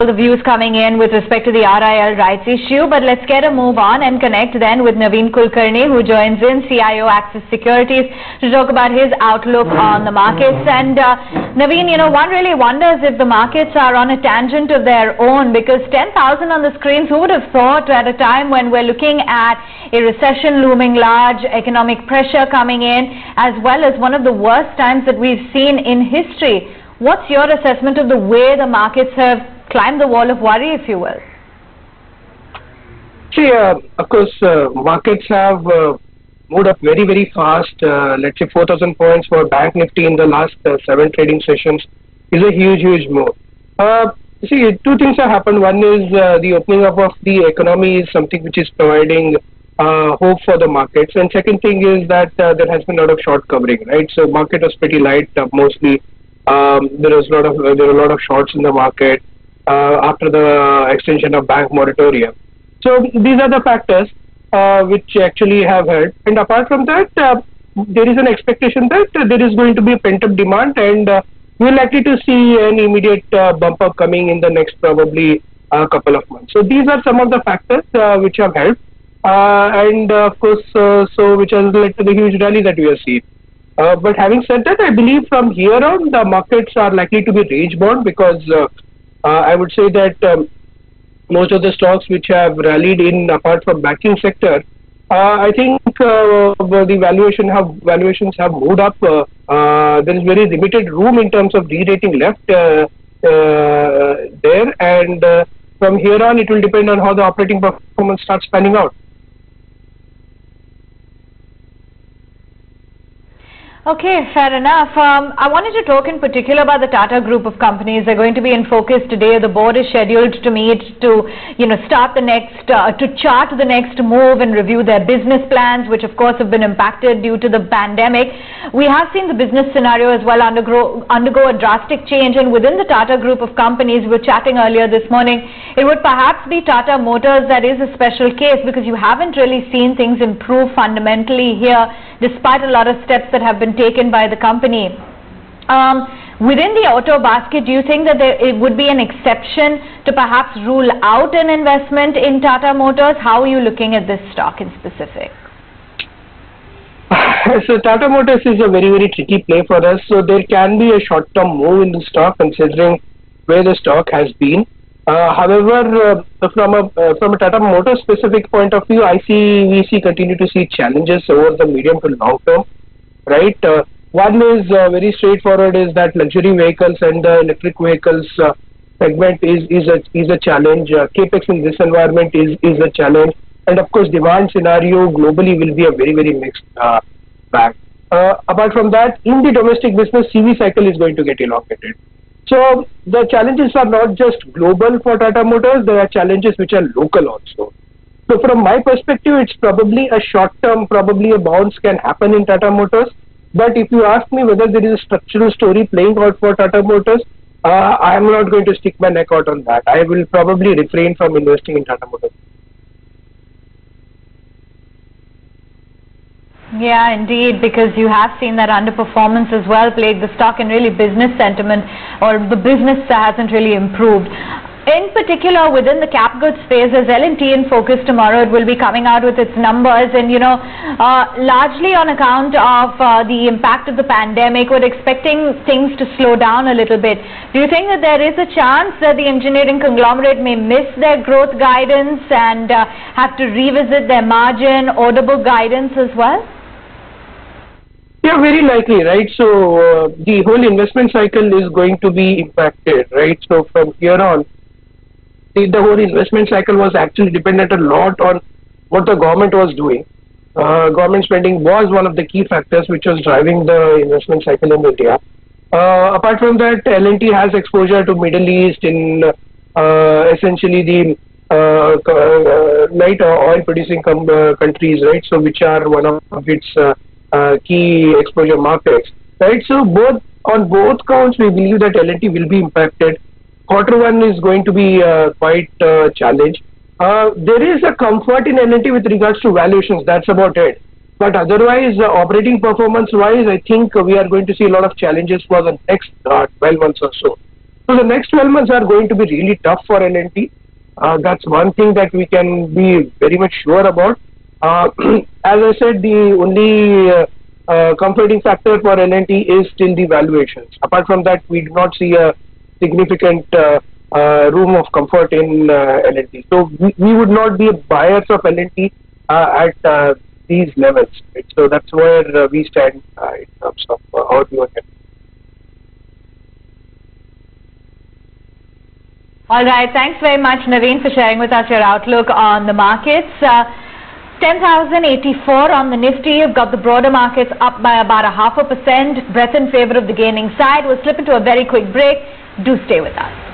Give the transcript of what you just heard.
the views coming in with respect to the RIL rights issue, but let's get a move on and connect then with Naveen Kulkarni, who joins in, CIO Axis Securities, to talk about his outlook on the markets. And Naveen, one really wonders if the markets are on a tangent of their own, because 10,000 on the screens, who would have thought at a time when we're looking at a recession looming large, economic pressure coming in, as well as one of the worst times that we've seen in history. What's your assessment of the way the markets have climbed the wall of worry, if you will? See, of course, markets have moved up very, very fast. Let's say 4,000 points for Bank Nifty in the last 7 trading sessions is a huge, huge move. See, two things have happened. One is the opening up of the economy is something which is providing hope for the markets. And second thing is that there has been a lot of short covering, right? So market was pretty light mostly. There are a lot of shorts in the market after the extension of bank moratorium. So these are the factors which actually have helped. And apart from that, there is an expectation that there is going to be a pent-up demand, and we're likely to see an immediate bump up coming in the next probably couple of months. So these are some of the factors which have helped, and of course, which has led to the huge rally that we are seeing. But having said that, I believe from here on the markets are likely to be range bound, because I would say that most of the stocks which have rallied in, apart from banking sector, I think the valuations have moved up. There is very limited room in terms of re-rating left there, and from here on it will depend on how the operating performance starts panning out. Okay, fair enough. I wanted to talk in particular about the Tata Group of companies. They're going to be in focus today. The board is scheduled to meet to, start the next, to chart the next move and review their business plans, which of course have been impacted due to the pandemic. We have seen the business scenario as well undergo a drastic change, and within the Tata Group of companies, we were chatting earlier this morning, it would perhaps be Tata Motors that is a special case, because you haven't really seen things improve fundamentally here, despite a lot of steps that have been taken by the company. Within the auto basket, do you think that it would be an exception to perhaps rule out an investment in Tata Motors? How are you looking at this stock in specific? So Tata Motors is a very, very tricky play for us. So there can be a short-term move in the stock considering where the stock has been. However, from a Tata Motors specific point of view, we continue to see challenges over the medium to long term, right? One is very straightforward, is that luxury vehicles and the electric vehicles segment is a challenge. Capex in this environment is a challenge, and of course, demand scenario globally will be a very, very mixed bag. Apart from that, in the domestic business, CV cycle is going to get elongated. So the challenges are not just global for Tata Motors, there are challenges which are local also. So from my perspective, it's probably a short term, probably a bounce can happen in Tata Motors. But if you ask me whether there is a structural story playing out for Tata Motors, I am not going to stick my neck out on that. I will probably refrain from investing in Tata Motors. Yeah, indeed, because you have seen that underperformance as well plague the stock, and really business sentiment or the business hasn't really improved. In particular, within the cap goods space, as L&T in focus tomorrow, it will be coming out with its numbers, and largely on account of the impact of the pandemic, we're expecting things to slow down a little bit. Do you think that there is a chance that the engineering conglomerate may miss their growth guidance and have to revisit their margin, order book guidance as well? Yeah, very likely, right? So the whole investment cycle is going to be impacted, right? So from here on, the whole investment cycle was actually dependent a lot on what the government was doing. Government spending was one of the key factors which was driving the investment cycle in India. Apart from that, L&T has exposure to Middle East in essentially the light oil producing countries, right? So which are one of its key exposure markets, right? So on both counts, we believe that L&T will be impacted. Q1 is going to be quite a challenge. There is a comfort in L&T with regards to valuations, that's about it. But otherwise, operating performance wise, I think we are going to see a lot of challenges for the next 12 months or so. So the next 12 months are going to be really tough for L&T. That's one thing that we can be very much sure about. As I said, the only comforting factor for L&T is still the valuations. Apart from that, we do not see a significant room of comfort in L&T. So we would not be buyers of L&T at these levels. Right? So that's where we stand in terms of our view on it. All right. Thanks very much, Naveen, for sharing with us your outlook on the markets. 10,084 on the Nifty. You've got the broader markets up by about 0.5%. Breadth in favor of the gaining side. We'll slip into a very quick break. Do stay with us.